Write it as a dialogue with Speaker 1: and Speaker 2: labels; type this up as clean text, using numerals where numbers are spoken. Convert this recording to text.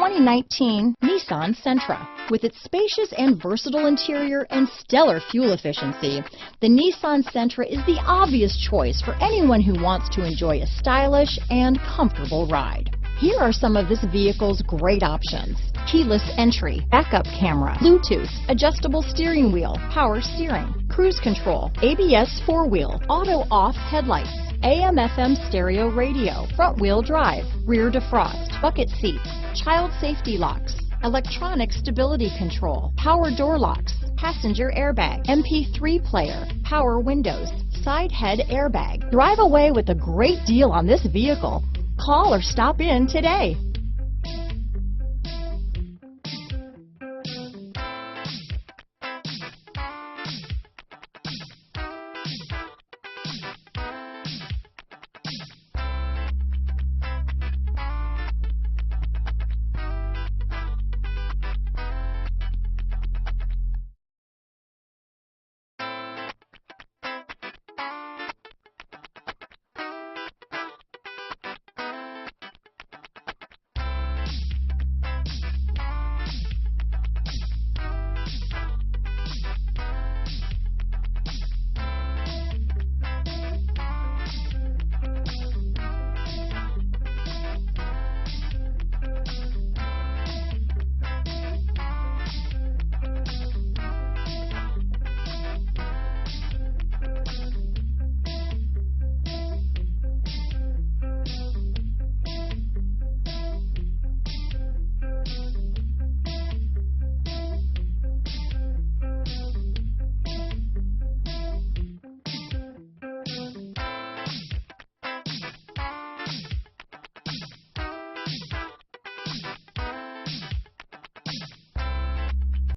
Speaker 1: 2019 Nissan Sentra. With its spacious and versatile interior and stellar fuel efficiency, the Nissan Sentra is the obvious choice for anyone who wants to enjoy a stylish and comfortable ride. Here are some of this vehicle's great options: keyless entry, backup camera, Bluetooth, adjustable steering wheel, power steering, cruise control, ABS 4-wheel, auto-off headlights, AM/FM stereo radio, front-wheel drive, rear defrost, bucket seats, child safety locks, electronic stability control, power door locks, passenger airbag, MP3 player, power windows, side head airbag. Drive away with a great deal on this vehicle. Call or stop in today.